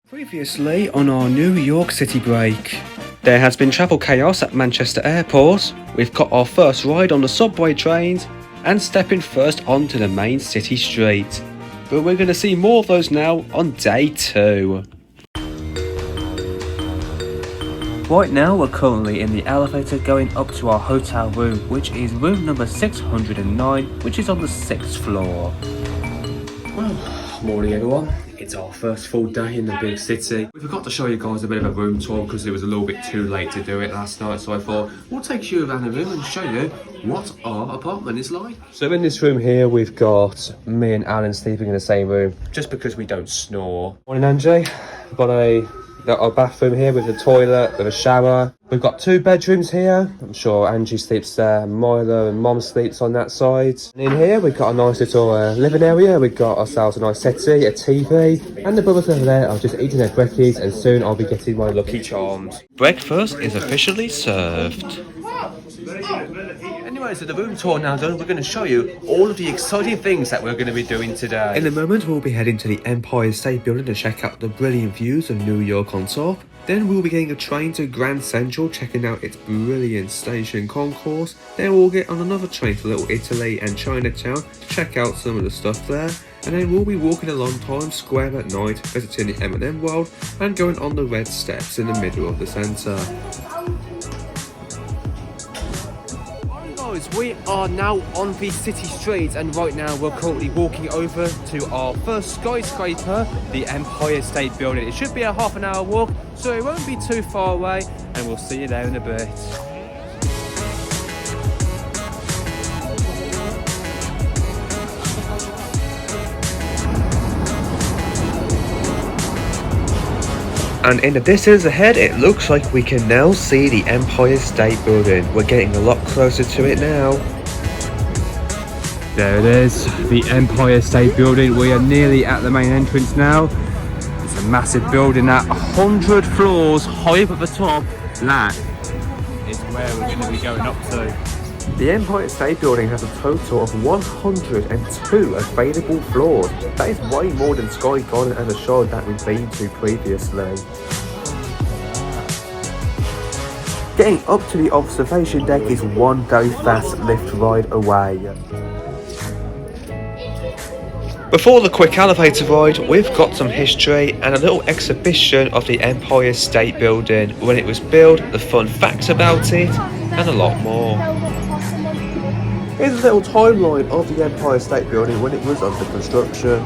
Previously on our New York City break. There has been travel chaos at Manchester Airport. We've got our first ride on the subway trains and stepping first onto the main city street. But we're going to see more of those now on day 2. Right now we're currently in the elevator going up to our hotel room, which is room number 609, which is on the 6th floor. Well, morning everyone. It's our first full day in the big city. We forgot to show you guys a bit of a room tour because it was a little bit too late to do it last night, so I thought we'll take you around the room and show you what our apartment is like. So in this room here we've got me and Alan sleeping in the same room just because we don't snore. Morning Angie. We've got our bathroom here with a toilet, with a shower. We've got 2 bedrooms here. I'm sure Angie sleeps there, Milo and Mom sleeps on that side. And in here we've got a nice little living area. We've got ourselves a nice settee, a TV, and the brothers over there are just eating their brekkies, and soon I'll be getting my Lucky Charms. Breakfast is officially served. Anyway, so the room tour now done, we're going to show you all of the exciting things that we're going to be doing today. In a moment, we'll be heading to the Empire State Building to check out the brilliant views of New York on top. Then we'll be getting a train to Grand Central, checking out its brilliant station concourse. Then we'll get on another train to Little Italy and Chinatown to check out some of the stuff there. And then we'll be walking along Times Square at night, visiting the M&M World and going on the red steps in the middle of the centre. We are now on the city streets, and right now we're currently walking over to our first skyscraper, the Empire State Building. It should be a half an hour walk, so it won't be too far away, and we'll see you there in a bit. And in the distance ahead, it looks like we can now see the Empire State Building. We're getting a lot closer to it now. There it is, the Empire State Building. We are nearly at the main entrance now. It's a massive building at 100 floors high up at the top. That is where we're going to be going up to. The Empire State Building has a total of 102 available floors. That is way more than Sky Garden and the show that we've been to previously. Getting up to the observation deck is one very fast lift ride away. Before the quick elevator ride, we've got some history and a little exhibition of the Empire State Building, when it was built, the fun facts about it, and a lot more. Here's a little timeline of the Empire State Building when it was under construction.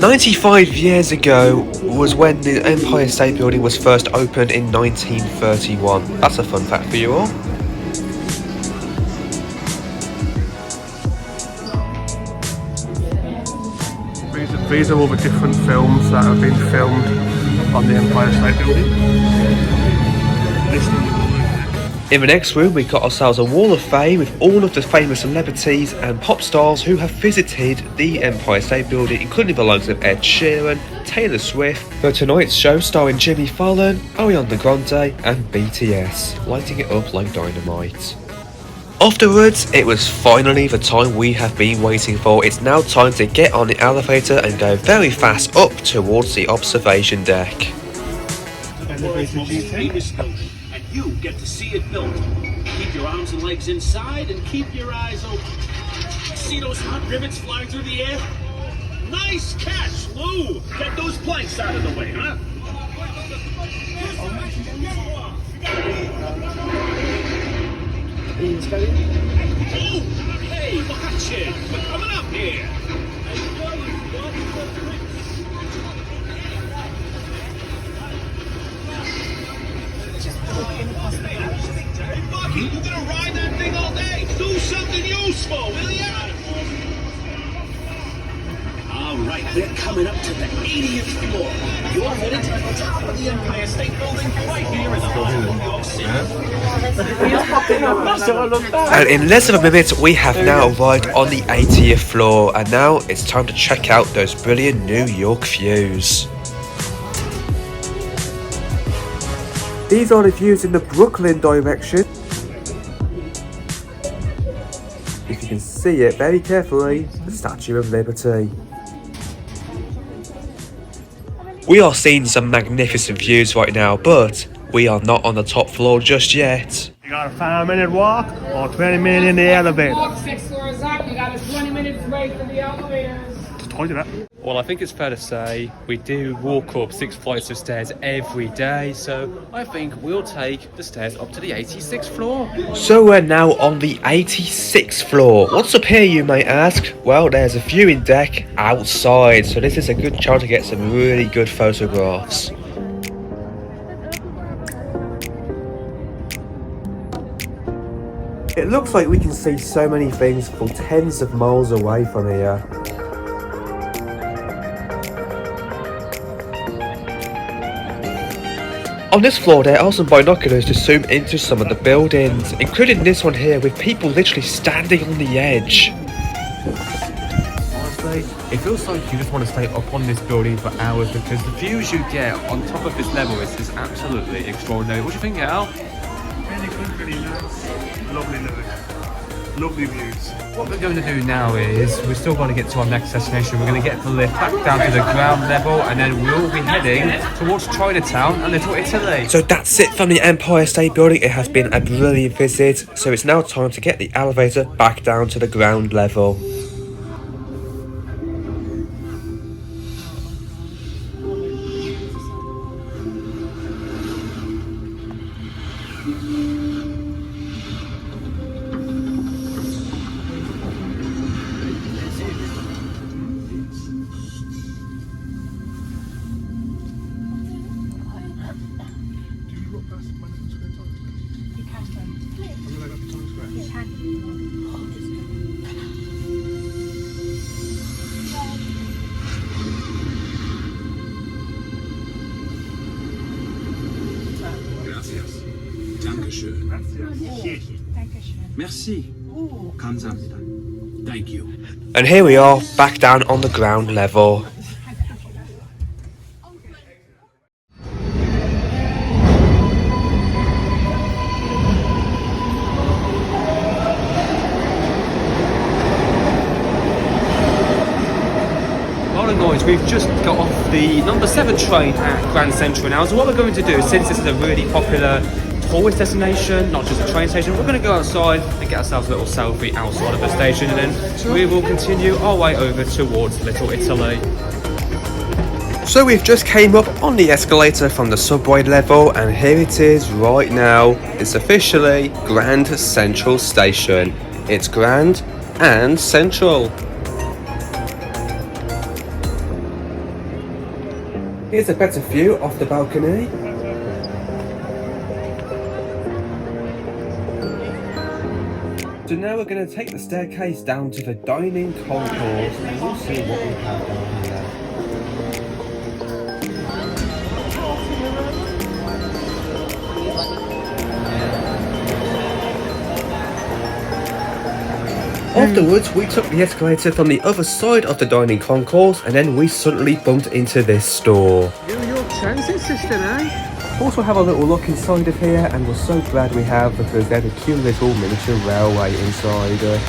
"95 years ago was when the Empire State Building was first opened in 1931. That's a fun fact for you all. These are all the different films that have been filmed on the Empire State Building. In the next room, we got ourselves a wall of fame with all of the famous celebrities and pop stars who have visited the Empire State Building, including the likes of Ed Sheeran, Taylor Swift, for tonight's show starring Jimmy Fallon, Ariana Grande and BTS, lighting it up like dynamite. Afterwards, it was finally the time we have been waiting for. It's now time to get on the elevator and go very fast up towards the observation deck. Elevator G10. And you get to see it built. Keep your arms and legs inside and keep your eyes open. See those hot rivets flying through the air? Nice catch, Lou! Get those planks out of the way, huh? Oh, hey, watch it! We're coming up here! Hey, Bucky, you gonna ride that thing all day? Do something useful, will ya? All right, we're coming up to the 80th floor. You're headed to the top of the Empire State Building right here in the heart of New York City. And in less of a minute, we have now arrived on the 80th floor, and now it's time to check out those brilliant New York views. These are the views in the Brooklyn direction. can see it very carefully, the Statue of Liberty. We are seeing some magnificent views right now, but we are not on the top floor just yet. You got a 5-minute walk or 20 minutes in the elevator? Walk 6 floors up, you got a 20 minutes wait for the elevators. Just told you that. Well, I think it's fair to say we do walk up 6 flights of stairs every day, so I think we'll take the stairs up to the 86th floor. So we're now on the 86th floor. What's up here, you may ask? Well, there's a viewing deck outside, so this is a good chance to get some really good photographs. It looks like we can see so many things for tens of miles away from here. On this floor there are some binoculars to zoom into some of the buildings, including this one here with people literally standing on the edge. Honestly, it feels like you just want to stay up on this building for hours because the views you get on top of this level is just absolutely extraordinary. What do you think, Al? Really good, really nice. Lovely living. Lovely views. What we're going to do now is we're still going to get to our next destination. We're going to get the lift back down to the ground level and then we'll be heading towards Chinatown and Little Italy. So that's it from the Empire State Building. It has been a brilliant visit. So it's now time to get the elevator back down to the ground level. Gracias. Dankeschön. Merci. 감사합니다. Thank you. And here we are, back down on the ground level. Noise. We've just got off the number 7 train at Grand Central now. So what we're going to do, since this is a really popular tourist destination, not just a train station, we're going to go outside and get ourselves a little selfie outside of the station, and then we will continue our way over towards Little Italy. So we've just came up on the escalator from the subway level, and here it is right now. It's officially Grand Central Station. It's grand and central. Here's a better view off the balcony. So now we're going to take the staircase down to the dining concourse and we'll see what we have down here. Afterwards, we took the escalator from the other side of the dining concourse and then we suddenly bumped into this store. New York transit system, eh? Also have a little look inside of here, and we're so glad we have because there's a cute little miniature railway inside.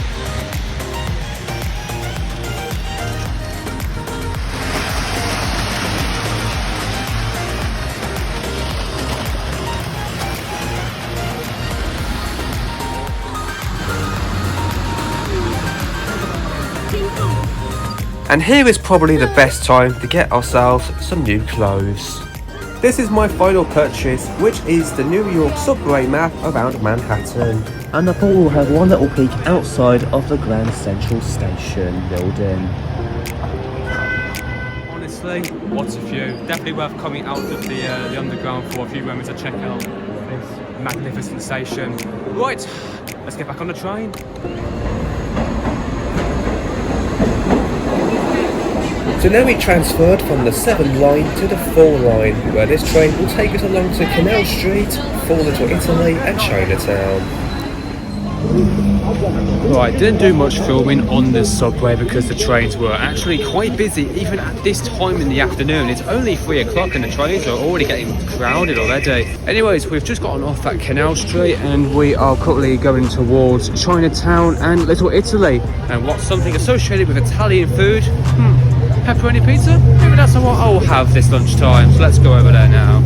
And here is probably the best time to get ourselves some new clothes. This is my final purchase, which is the New York subway map around Manhattan. And I thought we'll have one little peek outside of the Grand Central Station building. Honestly, what a view. Definitely worth coming out of the underground for a few moments to check out this magnificent station. Right, let's get back on the train. So now we transferred from the 7 line to the 4 line, where this train will take us along to Canal Street, for Little Italy and Chinatown. Right, didn't do much filming on the subway because the trains were actually quite busy even at this time in the afternoon. It's only 3 o'clock and the trains are already getting crowded already. Anyways, we've just gotten off at Canal Street and we are currently going towards Chinatown and Little Italy. And what's something associated with Italian food? Pepperoni pizza? Maybe that's what I'll have this lunchtime. So let's go over there now.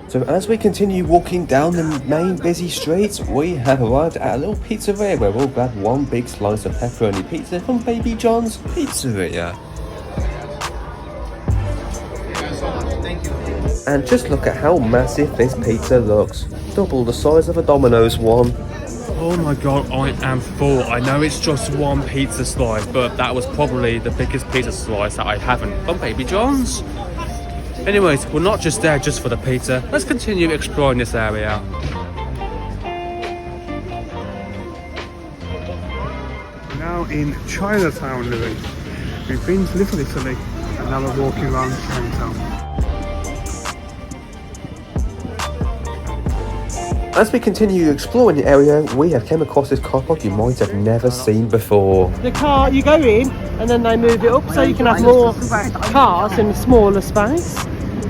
So as we continue walking down the main busy streets, we have arrived at a little pizzeria where we'll grab one big slice of pepperoni pizza from Baby John's Pizzeria. And just look at how massive this pizza looks. Double the size of a Domino's one. Oh my god, I am full. I know it's just one pizza slice, but that was probably the biggest pizza slice that I haven't from Baby John's. Anyways, we're not just there just for the pizza. Let's continue exploring this area. We're now in Chinatown, Louis. We've been to Little Italy and now we're walking around Chinatown. As we continue exploring the area, we have come across this car park you might have never seen before. The car, you go in and then they move it up so you can have more cars in a smaller space.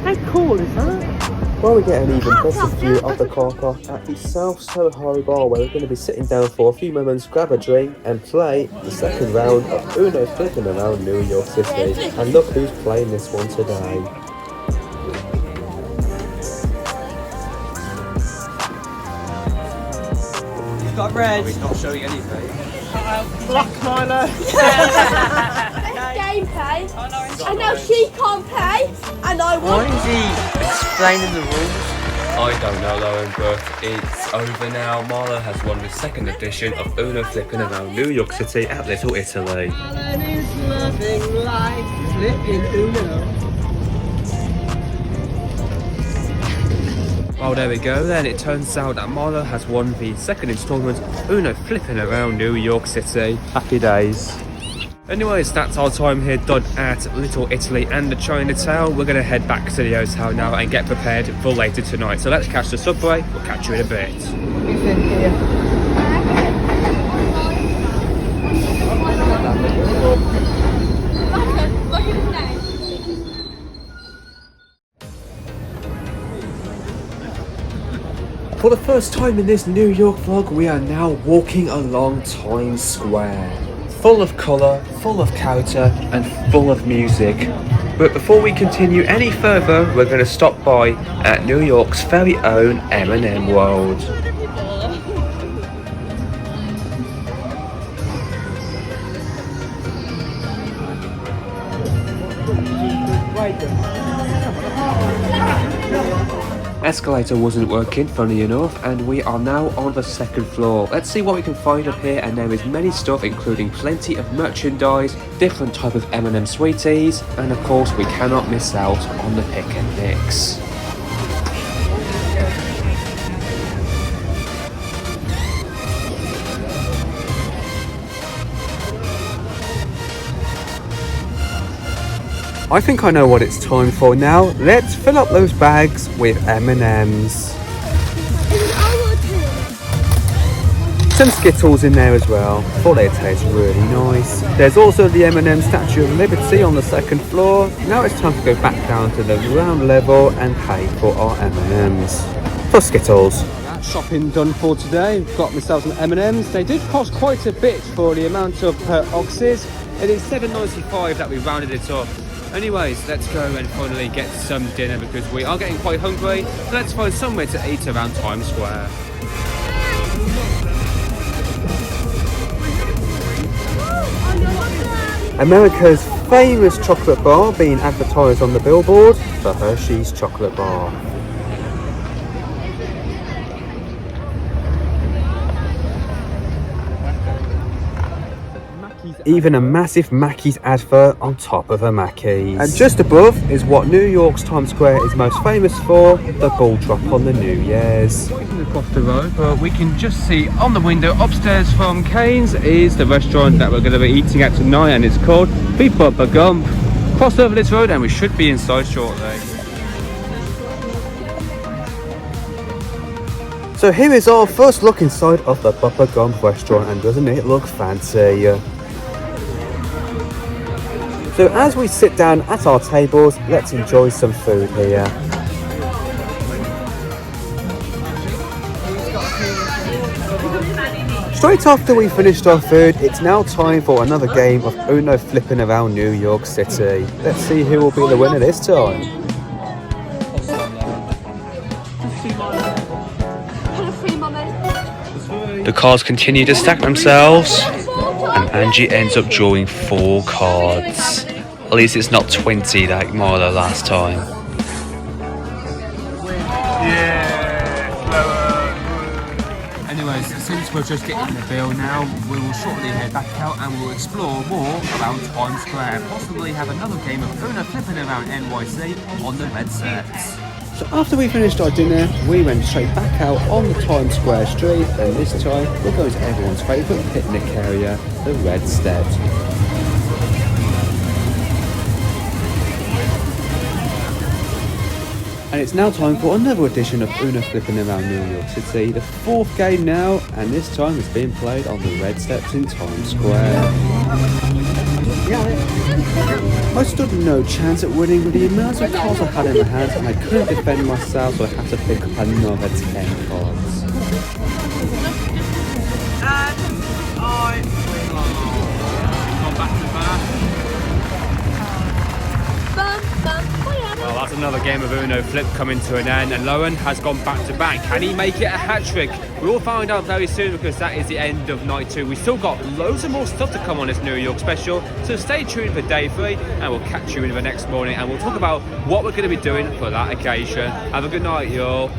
How cool is that? Well, we get an even better view of the car park at the South Soho Bar, where we're going to be sitting down for a few moments, grab a drink and play the second round of Uno Flipping Around New York City. And look who's playing this one today. You've got red. He's not showing anything. Black Milo. Gameplay. I know she can't play, and I Why want. is he explaining the rules? I don't know, Lauren, but it's over now. Marla has won the second edition of Uno Flipping Around New York City at Little Italy. Alan is loving life, flipping Uno. Well, there we go then. It turns out that Marla has won the second instalment of Uno Flipping Around New York City. Happy days. Anyways, that's our time here done at Little Italy and the Chinatown. We're going to head back to the hotel now and get prepared for later tonight. So let's catch the subway. We'll catch you in a bit. He's in here. Look at his name. For the first time in this New York vlog, we are now walking along Times Square. Full of colour, full of character, and full of music. But before we continue any further, we're going to stop by at New York's very own M&M World. Escalator wasn't working, funny enough, and we are now on the second floor. Let's see what we can find up here, and there is many stuff, including plenty of merchandise, different type of M&M sweeties, and of course we cannot miss out on the pick and mix. I think I know what it's time for now. Let's fill up those bags with M&Ms. Some Skittles in there as well. Thought they taste really nice. There's also the M&M Statue of Liberty on the second floor. Now it's time to go back down to the ground level and pay for our M&Ms. For Skittles. That's shopping done for today. Got myself some M&Ms. They did cost quite a bit for the amount of oxes. It is $7.95 that we rounded it up. Anyways, let's go and finally get some dinner because we are getting quite hungry. So let's find somewhere to eat around Times Square. America's famous chocolate bar being advertised on the billboard, the Hershey's chocolate bar. Even a massive Mackey's advert on top of a Mackey's. And just above is what New York's Times Square is most famous for, the ball drop on the New Year's. Across the road, but we can just see on the window upstairs from Cane's is the restaurant that we're going to be eating at tonight, and it's called Beef Bubba Gump. Cross over this road and we should be inside shortly. So here is our first look inside of the Bubba Gump restaurant, and doesn't it look fancy? So as we sit down at our tables, let's enjoy some food here. Straight after we finished our food, it's now time for another game of Uno flipping around New York City. Let's see who will be the winner this time. The cards continue to stack themselves, and Angie ends up drawing 4 cards. At least it's not 20 like Marla last time. Anyways, since we're just getting the bill now, we will shortly head back out and we'll explore more around Times Square and possibly have another game of Uno flipping around NYC on the red sets. So after we finished our dinner, we went straight back out on the Times Square street, and this time we're going to everyone's favourite picnic area, the Red Steps. And it's now time for another edition of Uno flipping around New York City, the 4th game now, and this time it's being played on the Red Steps in Times Square. I stood no chance at winning with the amount of cards I had in my hands, and I couldn't defend myself, so I had to pick up another 10 cards. Well, that's another game of Uno Flip coming to an end, and Lowen has gone back to back. Can he make it a hat-trick? We'll find out very soon, because that is the end of night 2. We've still got loads of more stuff to come on this New York special, so stay tuned for day 3, and we'll catch you in the next morning, and we'll talk about what we're going to be doing for that occasion. Have a good night, y'all.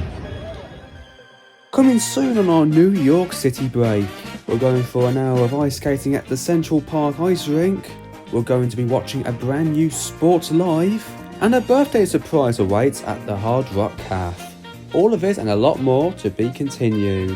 Coming soon on our New York City break, we're going for an hour of ice skating at the Central Park Ice Rink. We're going to be watching a brand new Sports Live, and a birthday surprise awaits at the Hard Rock Cafe. All of it and a lot more to be continued.